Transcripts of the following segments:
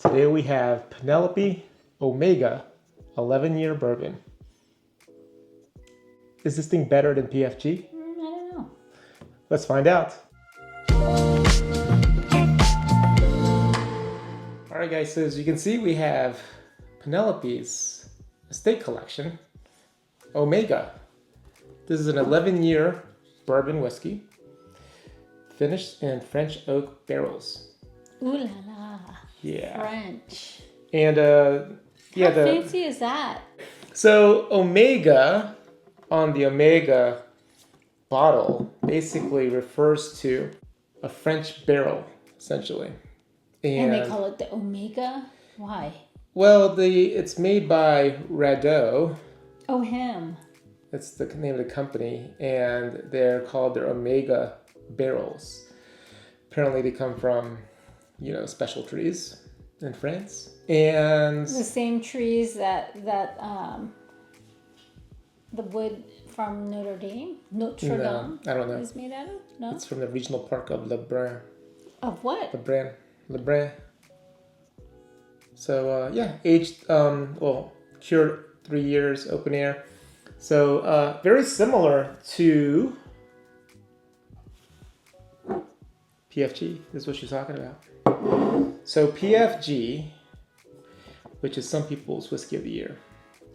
Today we have Penelope Omega 11-year bourbon. Is this thing better than PFG? I don't know. Let's find out. Alright guys, so as you can see we have Penelope's Estate Collection Omega. This is an 11-year bourbon whiskey finished in French oak barrels. Ooh la la. Yeah. French. And How fancy is that? So Omega on the Omega bottle basically refers to a French barrel, essentially. And they call it the Omega? Why? Well, it's made by Radeau. Oh, him. That's the name of the company, and they're called their Omega barrels. Apparently, they come from, special trees in France, and The same trees that the wood from Notre Dame, I don't know. is made out of. No, It's from the regional park of Le Brun. of what? Le Brun. So aged, cured 3 years, open air. So very similar to PFG, is what she's talking about. So PFG, which is some people's whiskey of the year,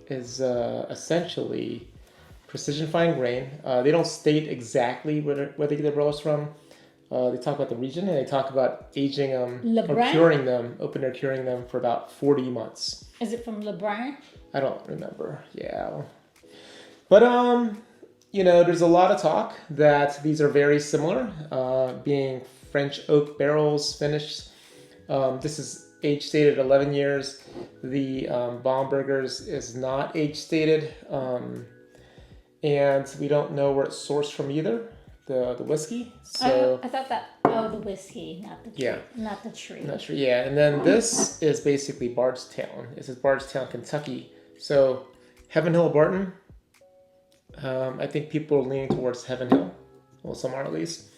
is essentially precision fine grain. They don't state exactly where they get their barrels from. They talk about the region, and they talk about aging them or curing them, open air curing them for about 40 months. Is it from LeBron? I don't remember. Yeah. But, there's a lot of talk that these are very similar, being French oak barrels finished. This is age stated 11 years. The Bomberger's is not age stated. And we don't know where it's sourced from either, the whiskey. So I thought that, the whiskey, not the tree. Yeah. Not the tree. Not sure. Yeah, and then this is basically Bardstown. This is Bardstown, Kentucky. So Heaven Hill Barton. I think people are leaning towards Heaven Hill. Well, some are at least.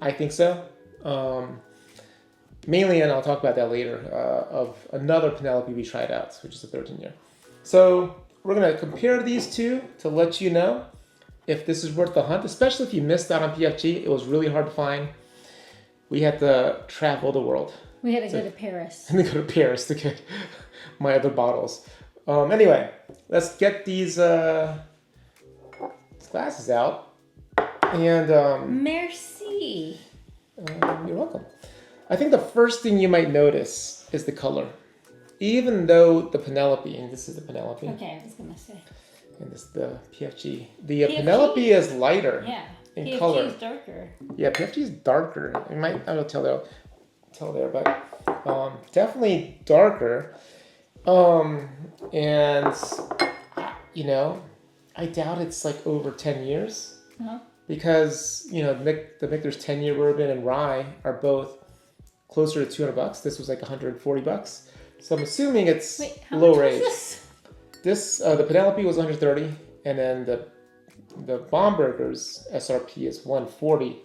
I think so. Mainly, and I'll talk about that later, of another Penelope we tried out, which is a 13-year. So we're going to compare these two to let you know if this is worth the hunt, especially if you missed out on PFG. It was really hard to find. We had to travel the world. We had to go to Paris. And go to Paris to get my other bottles. Anyway, let's get these glasses out. And Merci. you're welcome. I think the first thing you might notice is the color. Even though the Penelope, and this is the Penelope. Okay, I was going to say. And this is the PFG. The Penelope is lighter in PFG color. is darker. Yeah, PFG is darker. I don't tell there, but definitely darker. And I doubt it's like over 10 years. Uh-huh. Because the Michter's 10-year bourbon and rye are both closer to $200. This was like $140. So I'm assuming it's lower age. This the Penelope was $130, and then the Bomberger's SRP is $140,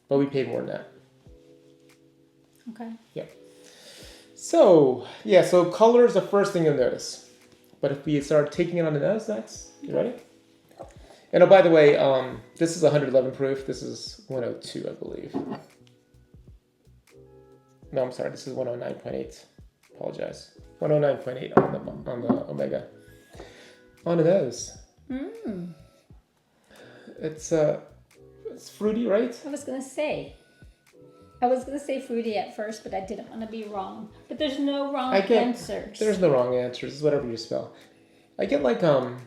but we paid more than that. Okay. Yeah. So color is the first thing you'll notice. But if we start taking it on the nose, you ready? And by the way, this is 111 proof. This is 102, I believe. No, I'm sorry. This is 109.8. Apologize. 109.8 on the Omega. On the nose. It's fruity, right? I was gonna say fruity at first, but I didn't want to be wrong. But there's no wrong answers. There's no wrong answers. It's whatever you spell. I get like an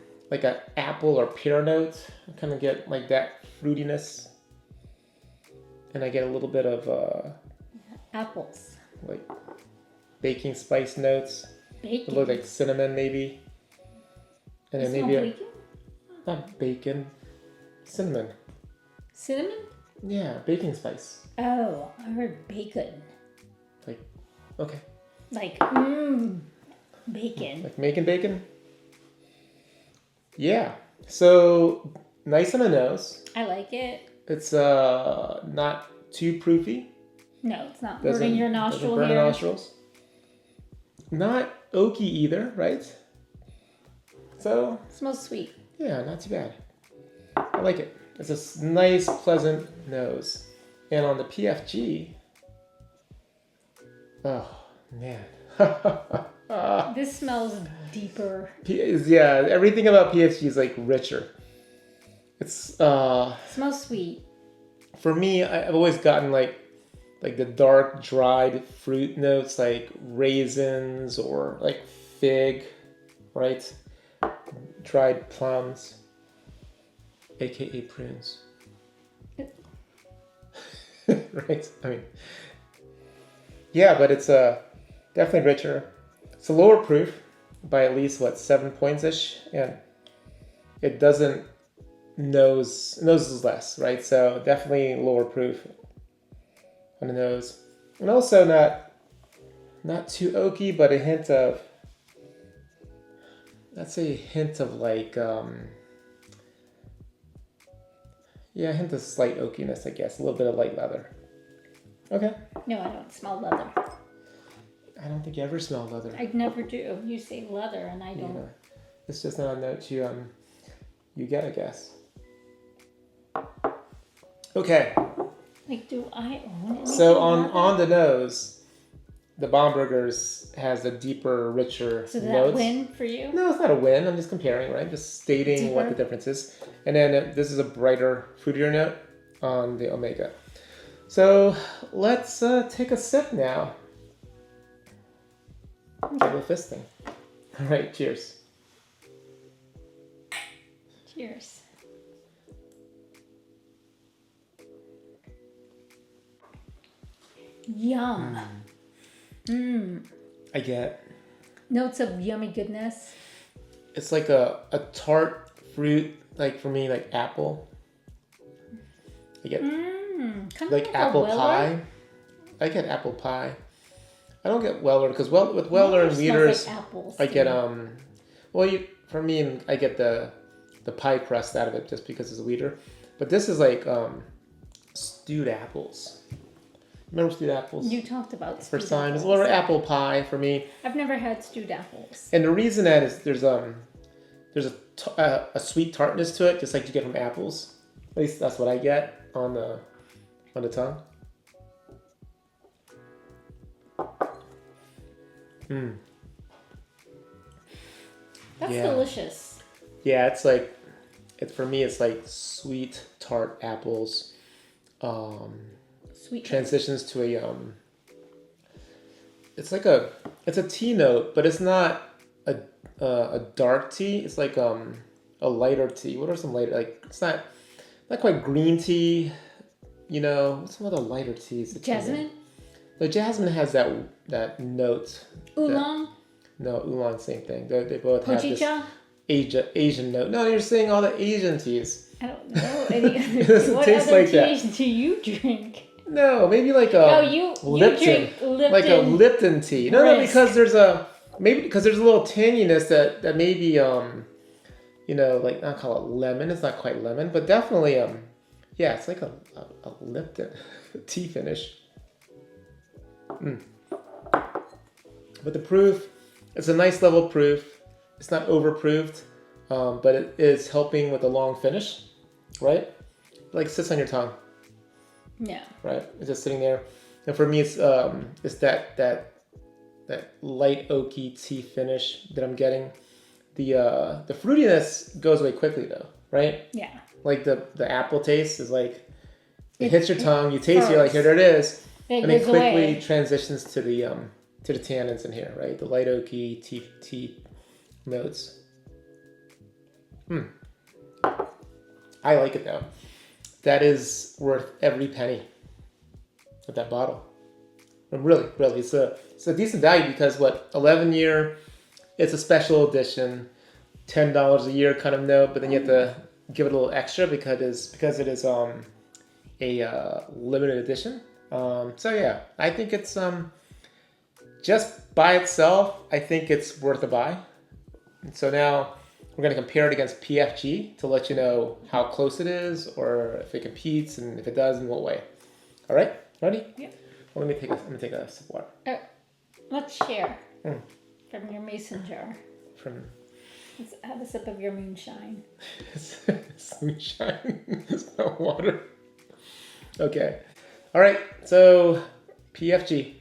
apple or pear note. I kind of get like that fruitiness, and I get a little bit of apples, like baking spice notes. Bacon. A little like cinnamon maybe, and then maybe bacon? Not bacon, cinnamon. Cinnamon? Yeah, baking spice. Oh, I heard bacon. Like, okay. Like, bacon. Like making bacon? Yeah. So, nice on the nose. I like it. It's not too proofy. No, it's not burning your nostril burn here. nostrils. not oaky either, right? So It smells sweet. yeah, not too bad. I like it. It's a nice, pleasant nose. And on the PFG, oh man. This smells deeper. Yeah, everything about PFG is like richer. It's Smells sweet. for me, I've always gotten like the dark dried fruit notes, like raisins or like fig, right? Dried plums, aka prunes. Right? I mean, yeah, but it's definitely richer. It's a lower proof by at least 7 points ish, and it doesn't noses less, right? So definitely lower proof on the nose, and also not too oaky, but a hint of, let's say, a hint of like yeah, a hint of slight oakiness, I guess, a little bit of light leather. Okay. No, I don't smell leather. I don't think you ever smell leather. I never do. You say leather, and I don't. Yeah. It's just not a note you get, I guess. Okay. Like, do I own anything? So leather? on the nose, the Bomberger's has a deeper, richer So did that notes. win for you? No, it's not a win. I'm just comparing, right? Just stating what the Deeper? difference is. And then this is a brighter, fruitier note on the Omega. So let's take a sip now. Double fisting. All right, cheers. Cheers. Yum. Mmm. I get, Notes of yummy goodness. it's like a tart fruit, like for me, like apple. I get Kind of like apple pie. I get apple pie. I don't get Weller because with Weller and Leaders, like apples, I get for me I get the pie crust out of it just because it's a Leader, but this is like stewed apples. Remember stewed apples? You talked about stewed First time. It's a apples. little apple pie for me, I've never had stewed apples. and the reason that is there's a sweet tartness to it, just like you get from apples. At least that's what I get on the tongue. Mm. That's Yeah. delicious. Yeah, for me it's like sweet tart apples. Sweet. Transitions to it's a tea note, but it's not a dark tea. It's like a lighter tea. What are some lighter, like it's not quite green tea, what's some other lighter teas? Jasmine? The jasmine has that note. Oolong? No, oolong, same thing. They both have this Hojicha? Asian note. No, you're saying all the Asian teas. I don't know any It other. doesn't What taste other like that. teas do you drink? No, maybe like you Lipton. drink Lipton. Like a Lipton tea. No, Brisk. because there's a little tanginess that maybe like, not call it lemon. It's not quite lemon, but definitely yeah, it's like a Lipton tea finish. But the proof, it's a nice level proof. It's not overproofed, but it is helping with the long finish, right? Like sits on your tongue. Yeah. Right, it's just sitting there, and for me, it's that light oaky tea finish that I'm getting. The fruitiness goes away quickly though, right? Yeah. Like the apple taste is like it hits your tongue, you taste it, you're like, here it is, and it quickly away. transitions to the tannins in here, right? The light oaky tea notes. I like it though. That is worth every penny of that bottle. And really, it's a decent value because 11-year, it's a special edition, $10 a year kind of note, but then you have to give it a little extra because it is a limited edition. So yeah, I think it's just by itself, I think it's worth a buy. And so now we're going to compare it against PFG to let you know how close it is, or if it competes, and if it does, in what way. All right, ready? Yep. Well, let me take a sip of water. Let's share. from your mason jar. Let's have a sip of your moonshine. It's moonshine. It's not water. Okay. All right. So PFG.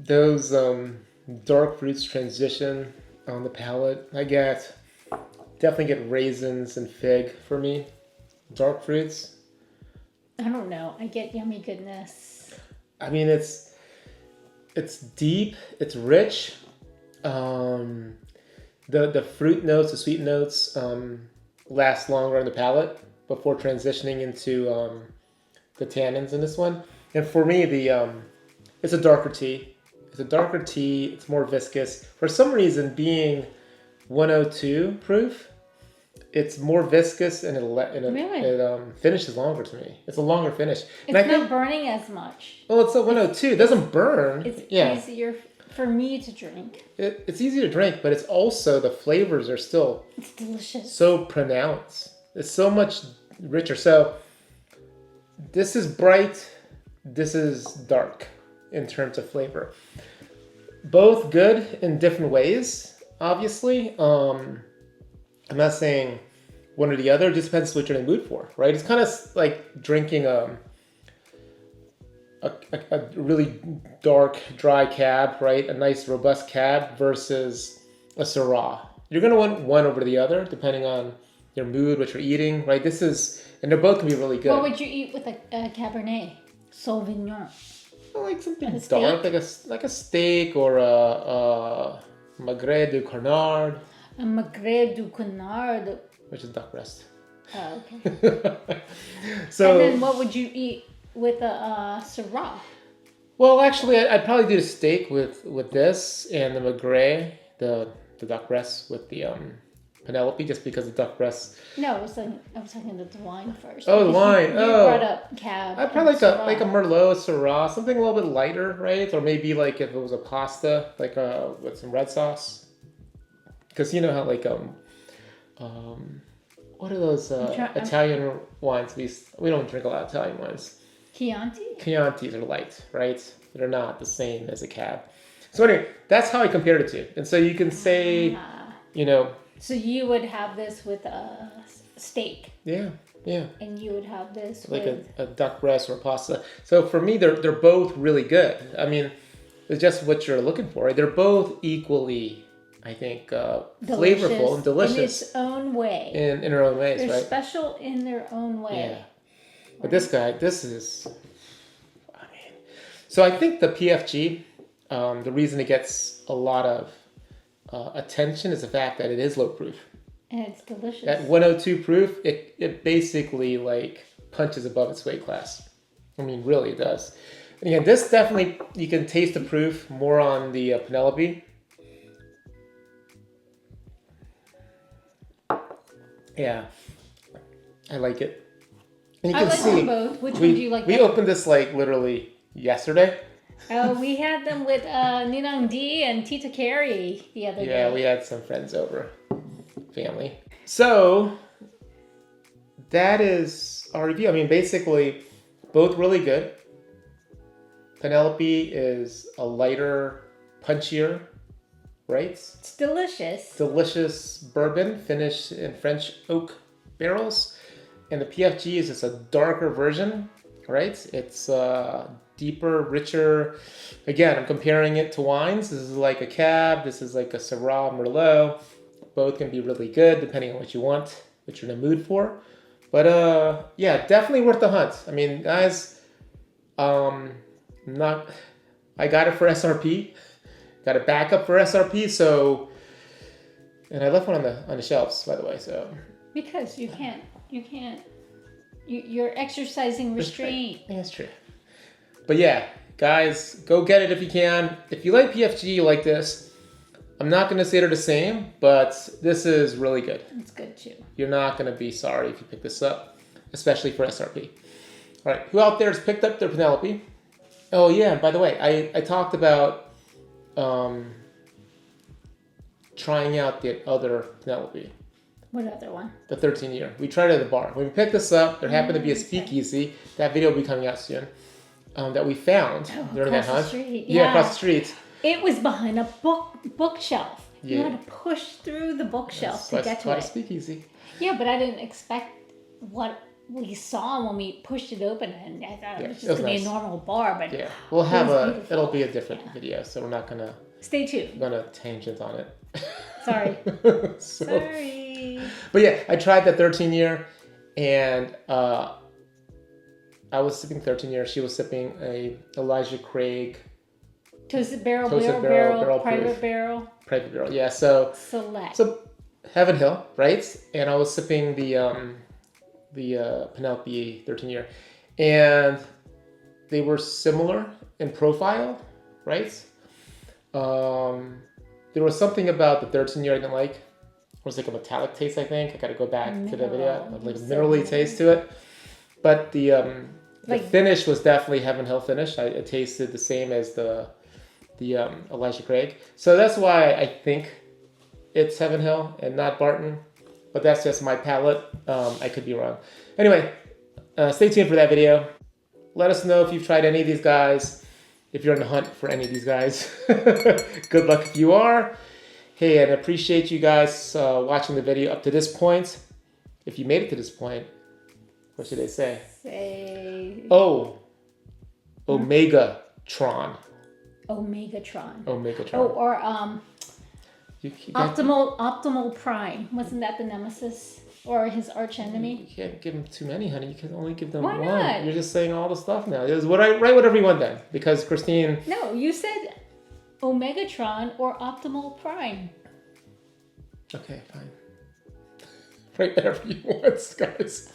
Those dark fruits transition on the palate. Definitely get raisins and fig for me. Dark fruits. I don't know. I get yummy goodness. I mean, it's deep. It's rich. The fruit notes, the sweet notes, last longer on the palate before transitioning into the tannins in this one. And for me, it's a darker tea. It's more viscous. For some reason, being 102 proof, it's more viscous and it finishes longer to me. It's a longer finish. It's not burning as much. Well, it's a 102. It doesn't burn. It's easier for me to drink. It's easy to drink, but it's also, the flavors are still... It's delicious. So pronounced. It's so much richer. So this is bright. This is dark in terms of flavor. Both good in different ways, obviously. I'm not saying one or the other. It just depends what you're in the mood for, right? It's kind of like drinking a really dark, dry cab, right? A nice, robust cab versus a Syrah. You're going to want one over the other, depending on your mood, what you're eating, right? And they're both can be really good. What would you eat with a Cabernet Sauvignon? Like something dark, like a steak or a Magret du Canard. A Magret du Canard. Which is duck breast. Oh, okay. So, and then what would you eat with a Syrah? Well, actually, I'd probably do the steak with this and the Magret, the duck breast with the Penelope, just because the duck breast. No, I was talking about the wine first. Oh, the wine. You brought up Cab. I'd probably like a Merlot, Syrah, something a little bit lighter, right? Or maybe like if it was a pasta, like with some red sauce. Because you know how like what are those Italian wines? We don't drink a lot of Italian wines. Chiantis are light, right? They're not the same as a Cab. So anyway, that's how I compared it to. And so you can say, So you would have this with a steak. Yeah. And you would have this like with a duck breast or pasta. So for me, they're both really good. I mean, it's just what you're looking for. Right? They're both equally, I think, flavorful and delicious in its own way. In their own ways, They're right? special in their own way. Yeah. But this is, so I think the PFG, the reason it gets a lot of attention is the fact that it is low proof. And it's delicious. At 102 proof, it basically like punches above its weight class. I mean, really it does. And again, this definitely, you can taste the proof more on the Penelope. Yeah, I like it. And you can see them both. Which one do you like We better? opened this like literally yesterday. Oh, we had them with Ninang D and Tita Carey the other day. Yeah, we had some friends over, family. So that is our review. I mean, basically, both really good. Penelope is a lighter, punchier, right? It's delicious. Delicious bourbon finished in French oak barrels. And the PFG is just a darker version, right? It's deeper, richer. Again, I'm comparing it to wines. This is like a Cab. This is like a Syrah, Merlot. Both can be really good depending on what you want, what you're in the mood for. But yeah, definitely worth the hunt. I mean, guys, I got it for SRP. Got a backup for SRP. So, and I left one on the shelves, by the way. So because you can't. You're exercising restraint. Yeah, that's true. But yeah, guys, go get it if you can. If you like PFG, you like this. I'm not going to say they're the same, but this is really good. It's good too. You're not going to be sorry if you pick this up, especially for SRP. All right, who out there has picked up their Penelope? Oh yeah, by the way, I talked about trying out the other Penelope. What other one? The 13-year. We tried it at the bar. When we picked this up, there happened to be a speakeasy. That video will be coming out soon. That we found during that hunt. Yeah, across the street. It was behind a bookshelf. Yeah. You had to push through the bookshelf to get to it. It's quite a speakeasy. Yeah, but I didn't expect what we saw when we pushed it open, and I thought it was just going to be a normal bar. But yeah, we'll have it'll be a different video, so we're not going to... Stay tuned. I'm going to tangent on it. Sorry. Sorry. But yeah, I tried the 13-year, and I was sipping 13-year. She was sipping a Elijah Craig Toasted barrel, private barrel. Private barrel, yeah. So select. So Heaven Hill, right? And I was sipping the Penelope 13-year, and they were similar in profile, right? There was something about the 13-year I didn't like. It was like a metallic taste, I think. I got to go back to the video, like a minerally taste to it. But the finish was definitely Heaven Hill finish. It tasted the same as the Elijah Craig. So that's why I think it's Heaven Hill and not Barton. But that's just my palate. I could be wrong. Anyway, stay tuned for that video. Let us know if you've tried any of these guys. If you're on the hunt for any of these guys. Good luck if you are. Hey, and I appreciate you guys watching the video up to this point. If you made it to this point, what should I say? Omegatron. Omegatron. Oh, or Optimal Prime. Wasn't that the nemesis or his arch enemy? You can't give them too many, honey. You can only give them one. Not? You're just saying all the stuff now. Write whatever you want then, because Christine. No, you said Omegatron or Optimal Prime. Okay, fine. Write whatever you want, guys.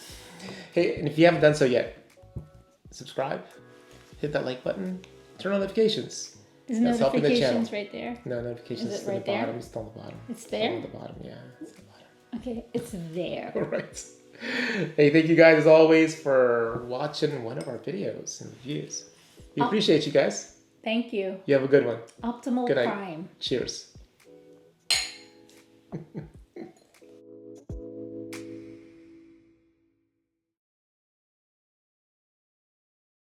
Hey, and if you haven't done so yet, subscribe, hit that like button, turn on notifications. Is notifications right there? No, notifications is right there? Bottom. It's on the bottom. It's there? On the bottom, yeah. It's the bottom. Okay, it's there. All right. Hey, thank you guys as always for watching one of our videos and reviews. We appreciate you guys. Thank you. You have a good one. Optimal Good night. Prime. Cheers.